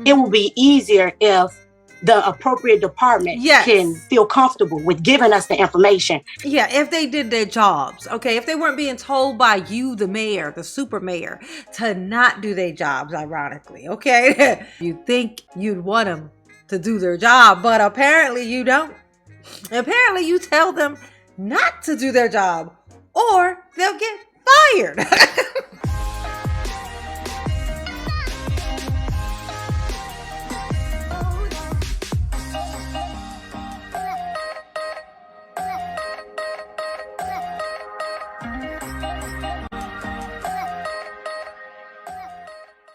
it will be easier if the appropriate department can feel comfortable with giving us the information. Yeah, if they did their jobs, okay? If they weren't being told by you, the mayor, the super mayor, to not do their jobs, ironically, okay? You think you'd want them to do their job, but apparently you don't. Apparently you tell them not to do their job or they'll get fired.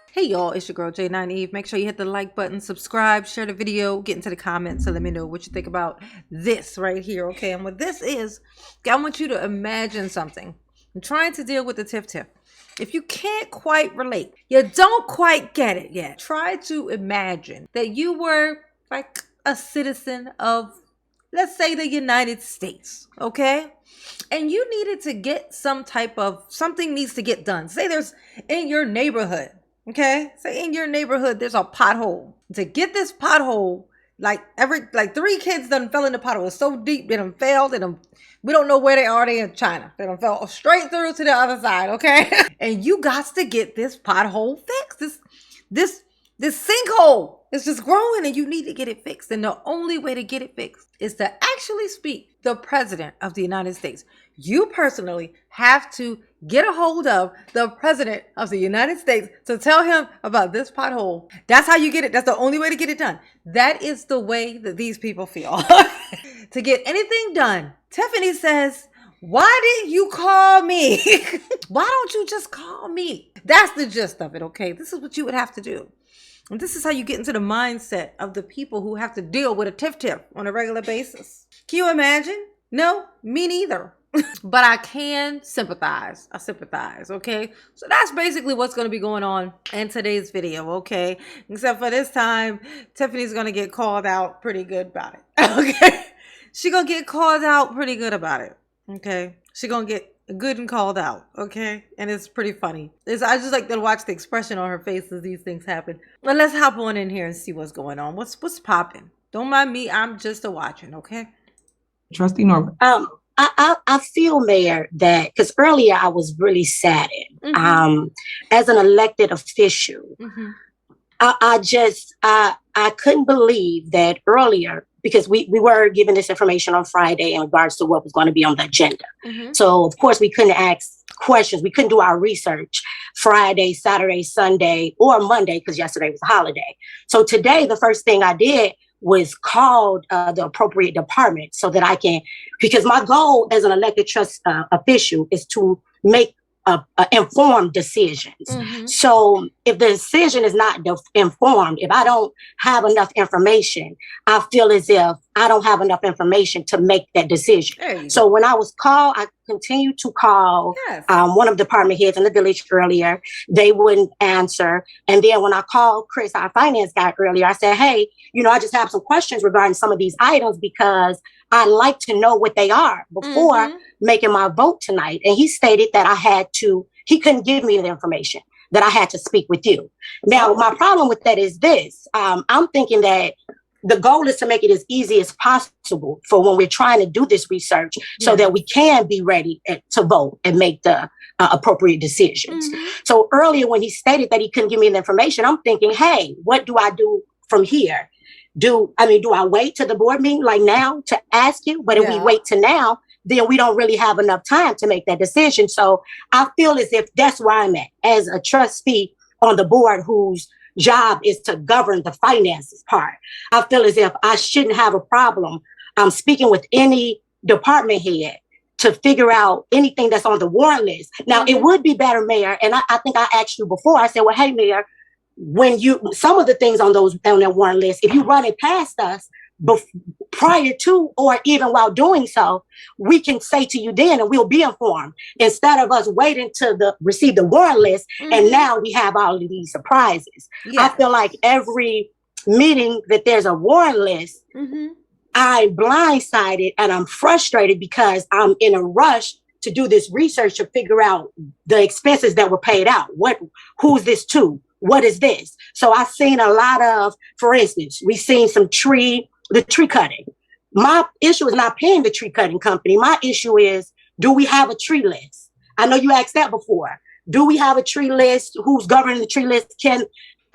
Hey y'all, it's your girl J9 Eve. Make sure you hit the like button, subscribe, share the video, get into the comments and let me know what you think about this right here, okay? And what this is, I want you to imagine something. I'm trying to deal with the tiff. If you can't quite relate, you don't quite get it yet, try to imagine that you were like a citizen of, let's say, the United States, okay? And you needed to get something needs to get done. Say there's in your neighborhood. Okay, say in your neighborhood there's a pothole. To get this pothole, like 3 kids done fell in the pothole. It's so deep they done fell. We don't know where they are. They in China. They done fell straight through to the other side. Okay, and you got to get this pothole fixed. This sinkhole is just growing, and you need to get it fixed. And the only way to get it fixed is to actually speak the president of the United States. You personally have to get a hold of the president of the United States to tell him about this pothole. That's how you get it. That's the only way to get it done. That is the way that these people feel. To get anything done, Tiffany says, why didn't you call me? Why don't you just call me? That's the gist of it, okay? This is what you would have to do. And this is how you get into the mindset of the people who have to deal with a tiff on a regular basis. Can you imagine? No, me neither. But I can sympathize. I sympathize, okay? So that's basically what's going to be going on in today's video, okay? Except for this time, Tiffany's going to get called out pretty good about it, okay? She's going to get called out pretty good about it, okay? She's going to get good and called out, okay? And it's pretty funny. I just like to watch the expression on her face as these things happen. But let's hop on in here and see what's going on. What's popping? Don't mind me. I'm just a watching, okay? Trustee Norman. I feel, Mayor, that because earlier I was really saddened. As an elected official, I couldn't believe that earlier, because we were given this information on Friday in regards to what was going to be on the agenda. So, of course, we couldn't ask questions. We couldn't do our research Friday, Saturday, Sunday, or Monday, because yesterday was a holiday. So today, the first thing I did was called the appropriate department so that I can, because my goal as an elected trust official is to make informed decisions. So if the decision is not informed, if I don't have enough information, I feel as if I don't have enough information to make that decision. So when I was called, I continued to call one of the department heads in the village earlier. They wouldn't answer. And then when I called Chris, our finance guy, earlier, I said, hey, I just have some questions regarding some of these items because I'd like to know what they are before making my vote tonight. And he stated that he couldn't give me the information, that I had to speak with you. Now, my problem with that is this. I'm thinking that the goal is to make it as easy as possible for when we're trying to do this research so that we can be ready to vote and make the appropriate decisions. So earlier when he stated that he couldn't give me the information, I'm thinking, hey, what do I do from here? Do I wait to the board meeting like now to ask you? But if we wait to now, then we don't really have enough time to make that decision. So I feel as if that's where I'm at as a trustee on the board whose job is to govern the finances part. I feel as if I shouldn't have a problem speaking with any department head to figure out anything that's on the warrant list. Now, it would be better, Mayor, and I think I asked you before, I said, well, hey, Mayor, when some of the things on that warrant list, if you run it past us prior to or even while doing so, we can say to you then and we'll be informed instead of us waiting to receive the warrant list and now we have all of these surprises. I feel like every meeting that there's a warrant list, I'm blindsided and I'm frustrated because I'm in a rush to do this research to figure out the expenses that were paid out. Who's this to? what is this? So I've seen a lot of, for instance, we've seen the tree cutting. My issue is not paying the tree cutting company. My issue is, do we have a tree list? I know you asked that before. Do we have a tree list? Who's governing the tree list? Can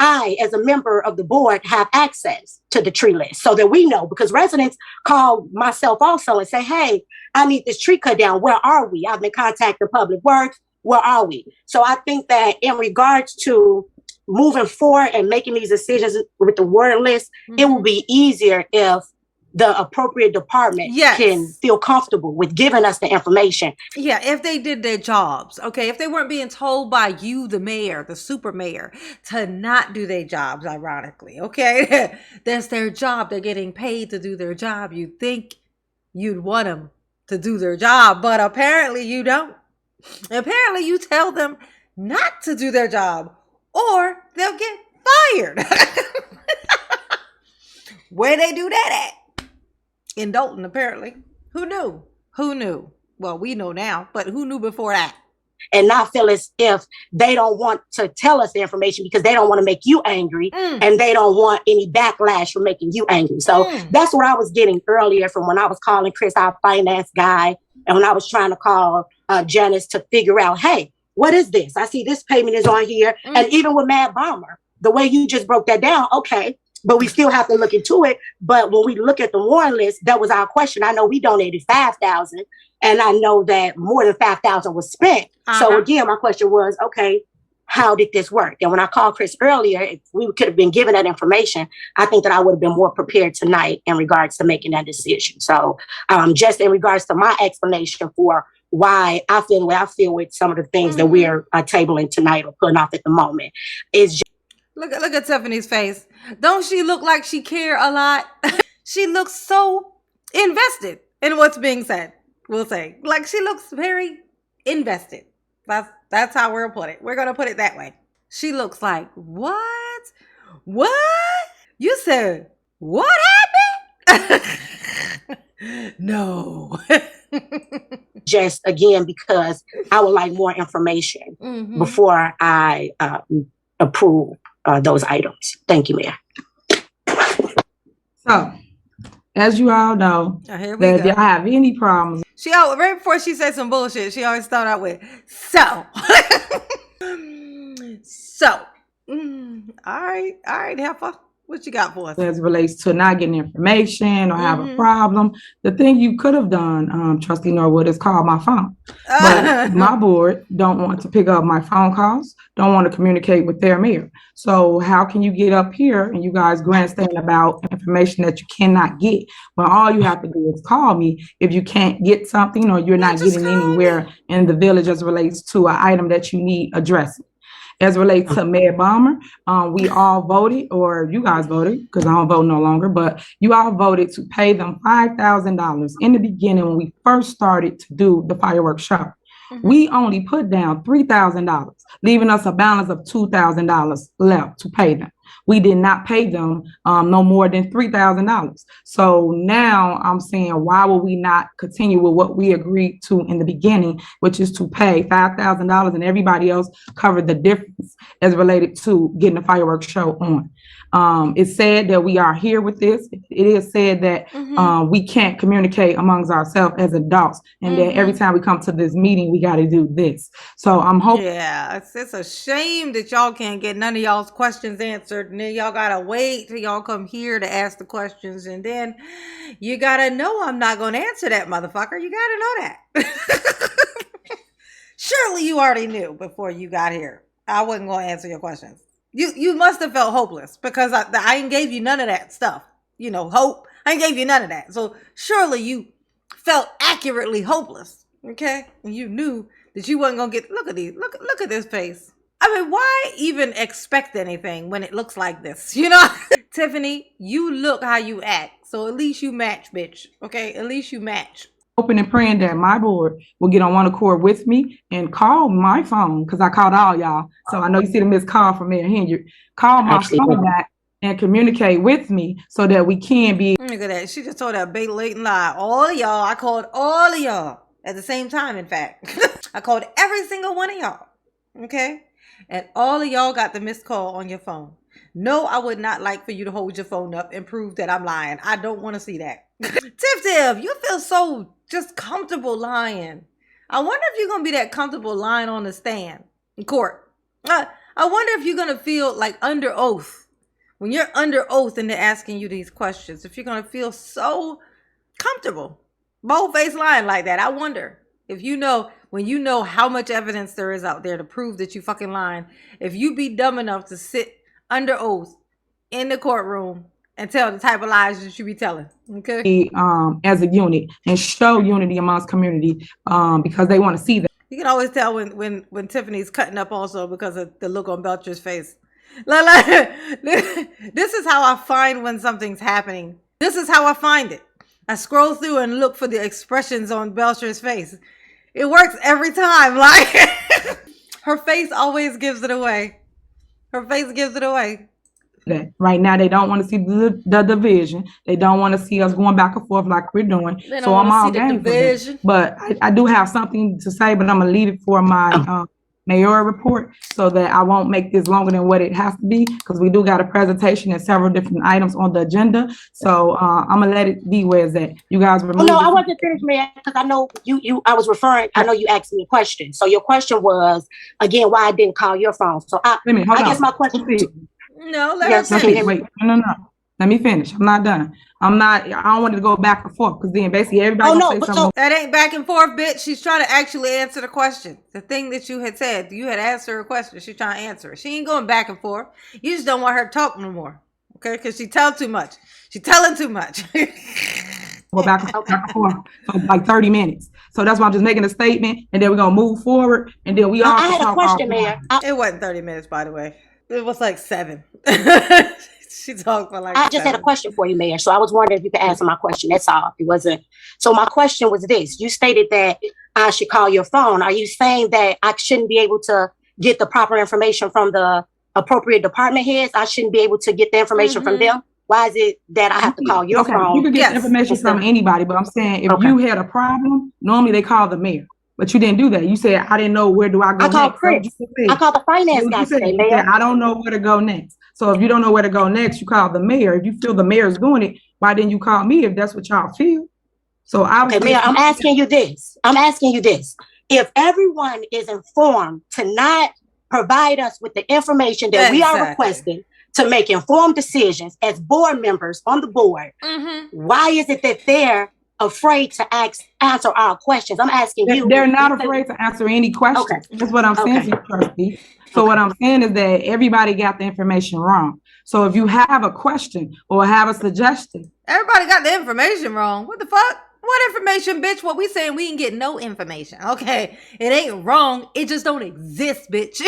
I, as a member of the board, have access to the tree list so that we know? Because residents call myself also and say, hey, I need this tree cut down. Where are we? I've been contacting Public Works. Where are we? So I think that in regards to moving forward and making these decisions with the word list, it will be easier if the appropriate department can feel comfortable with giving us the information. Yeah, if they did their jobs, okay? If they weren't being told by you, the mayor, the super mayor, to not do their jobs, ironically, okay? That's their job. They're getting paid to do their job. You'd think you'd want them to do their job, but apparently you don't. Apparently you tell them not to do their job or they'll get fired. Where they do that at? In Dalton, apparently. Who knew? Who knew? Well, we know now, but who knew before that? And not feel as if they don't want to tell us the information because they don't want to make you angry and they don't want any backlash from making you angry. So that's what I was getting earlier from when I was calling Chris, our finance guy, and when I was trying to call Janice to figure out, hey, what is this? I see this payment is on here. And even with Mad Bomber, the way you just broke that down, okay, but we still have to look into it. But when we look at the warrant list, that was our question. I know we donated $5,000, and I know that more than $5,000 was spent. So again, my question was, okay, how did this work? And when I called Chris earlier, if we could have been given that information, I think that I would have been more prepared tonight in regards to making that decision. So just in regards to my explanation for why I feel the way I feel with some of the things that we're tabling tonight or putting off at the moment is just. Look at Tiffany's face. Don't she look like she care a lot? She looks so invested in what's being said. We'll say, like, she looks very invested. That's how we'll put it. We're gonna put it that way. She looks like, what? You said what happened? No. Just again, because I would like more information before I approve those items. Thank you, Mayor. So, as you all know, that if y'all have any problems, right before she said some bullshit, she always start out with so. All right, Heifer. What you got for us? As it relates to not getting information or have a problem, the thing you could have done, Trustee Norwood, is call my phone. But my board don't want to pick up my phone calls, don't want to communicate with their mayor. So how can you get up here and you guys grandstand about information that you cannot get when all you have to do is call me if you can't get something or you're not getting anywhere in the village as it relates to an item that you need addressing? As it relates to Mayor Bomber, we all voted, or you guys voted, because I don't vote no longer, but you all voted to pay them $5,000 in the beginning when we first started to do the fireworks show. We only put down $3,000, leaving us a balance of $2,000 left to pay them. We did not pay them no more than $3,000. So now I'm saying, why will we not continue with what we agreed to in the beginning, which is to pay $5,000 and everybody else cover the difference as related to getting a fireworks show on? It's said that we are here with this. It is said that we can't communicate amongst ourselves as adults, and that every time we come to this meeting, we got to do this. So I'm hoping. Yeah, it's a shame that y'all can't get none of y'all's questions answered, and then y'all gotta wait till y'all come here to ask the questions, and then you gotta know I'm not gonna answer that, motherfucker. You gotta know that. Surely you already knew before you got here I wasn't gonna answer your questions. You must have felt hopeless because I ain't gave you none of that stuff. You know, hope. I ain't gave you none of that. So surely you felt accurately hopeless. Okay? And you knew that you wasn't gonna get, look at this face. I mean, why even expect anything when it looks like this? You know? Tiffany, you look how you act. So at least you match, bitch. Okay? At least you match. Hoping and praying that my board will get on one accord with me and call my phone, because I called all y'all. So I know you see the missed call from Mayor Henyard. Call my phone back and communicate with me so that we can be. Look at that. She just told that blatant lie. All of y'all, I called all of y'all at the same time, in fact. I called every single one of y'all. Okay? and all of y'all got the missed call on your phone. No, I would not like for you to hold your phone up and prove that I'm lying. I don't want to see that. Tiff, you feel so just comfortable lying. I wonder if you're going to be that comfortable lying on the stand in court. I wonder if you're going to feel like under oath. When you're under oath and they're asking you these questions, if you're going to feel so comfortable, bold-faced lying like that. I wonder if when you know how much evidence there is out there to prove that you fucking lying, if you be dumb enough to sit under oath in the courtroom and tell the type of lies that you be telling, okay? As a unit and show unity amongst community because they want to see that. You can always tell when Tiffany's cutting up also because of the look on Belcher's face. This is how I find when something's happening. This is how I find it. I scroll through and look for the expressions on Belcher's face. It works every time. Like her face always gives it away. Her face gives it away. Right now, they don't want to see the division. They don't want to see us going back and forth like we're doing. So I'm all game for this. But I do have something to say, but I'm gonna leave it for my mayoral report so that I won't make this longer than what it has to be, because we do got a presentation and several different items on the agenda. So I'm gonna let it be where it's at. You guys remove. No, I wasn't finished, Mayor, because I know you. I was referring. I know you asked me a question. So your question was again why I didn't call your phone. So I guess my question. No, let her finish. Wait, no. Let me finish. I'm not done. I don't want to go back and forth because then basically everybody say something. So that ain't back and forth, bitch. She's trying to actually answer the question. The thing that you had said, you had asked her a question. She's trying to answer it. She ain't going back and forth. You just don't want her to talk no more. Okay? Because she tell too much. She telling too much. Go back and forth for like 30 minutes. So that's why I'm just making a statement, and then we're gonna move forward, and then we all. I had a question, Mayor. It wasn't 30 minutes, by the way. It was like 7. She talked for like. I just had a question for you, Mayor. So I was wondering if you could answer my question. That's all. It wasn't. So my question was this: you stated that I should call your phone. Are you saying that I shouldn't be able to get the proper information from the appropriate department heads? I shouldn't be able to get the information from them? Why is it that I have to call your phone? You can get information from anybody, but I'm saying if you had a problem, normally they call the mayor. But you didn't do that. You said, I didn't know where do I go next. Called Chris. I called the finance guy today, Mayor. I don't know where to go next. So if you don't know where to go next, you call the mayor. If you feel the mayor's doing it, why didn't you call me if that's what y'all feel? So Mayor, I'm asking you this. If everyone is informed to not provide us with the information that we are requesting to make informed decisions as board members on the board, why is it that they're afraid to answer our questions? I'm asking you. They're not afraid to answer any questions. Okay. That's what I'm saying to you, trustee. So what I'm saying is that everybody got the information wrong. So if you have a question or have a suggestion. Everybody got the information wrong. What the fuck? What information, bitch? What we saying? We ain't get no information. Okay. It ain't wrong. It just don't exist, bitch.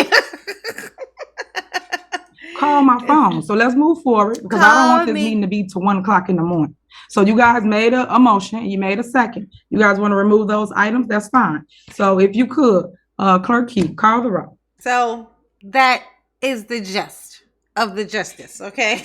Call my phone. So let's move forward because I don't want this meeting to be to 1 o'clock in the morning. So you guys made a motion. You made a second. You guys want to remove those items? That's fine. So if you could, Clerk Keith, call the roll. So that is the gist of the justice, okay?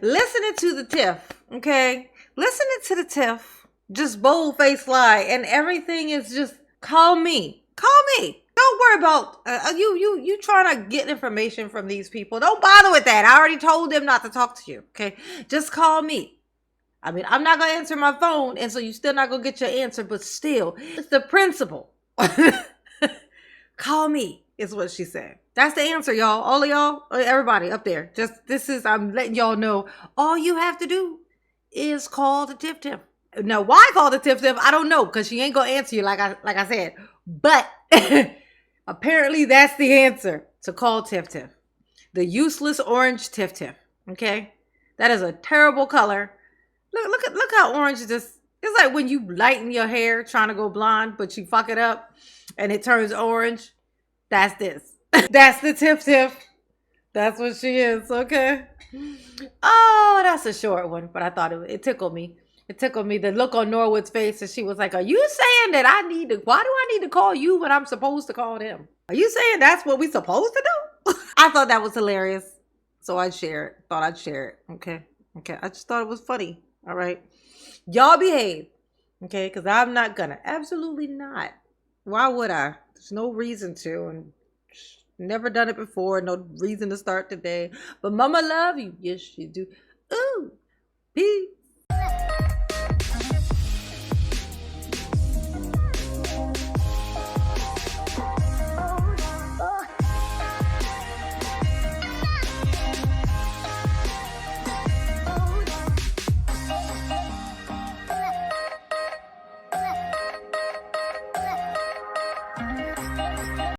Listening to the Tiff, okay? Listening to the Tiff, just bold-faced lie, and everything is just, call me. Call me. Don't worry about you trying to get information from these people. Don't bother with that. I already told them not to talk to you, okay? Just call me. I mean, I'm not going to answer my phone, and so you're still not going to get your answer, but still, it's the principle. Call me is what she said. That's the answer, y'all. All of y'all, everybody up there. I'm letting y'all know. All you have to do is call the Tiff. Now, why call the Tiff? I don't know, because she ain't gonna answer you like I said. But apparently, that's the answer to call Tiff. The useless orange Tiff. Okay, that is a terrible color. Look how orange it is. It's like when you lighten your hair trying to go blonde, but you fuck it up and it turns orange. That's this. That's the Tiff. That's what she is, okay? Oh, that's a short one, but I thought it tickled me. It tickled me, the look on Norwood's face, and she was like, are you saying that why do I need to call you when I'm supposed to call them? Are you saying that's what we supposed to do? I thought that was hilarious, so I'd share it. Thought I'd share it, okay? I just thought it was funny, all right? Y'all behave, okay? Because I'm not gonna. Absolutely not. Why would I? There's no reason to, and never done it before. No reason to start today. But Mama love you. Yes, you do. Ooh, peace.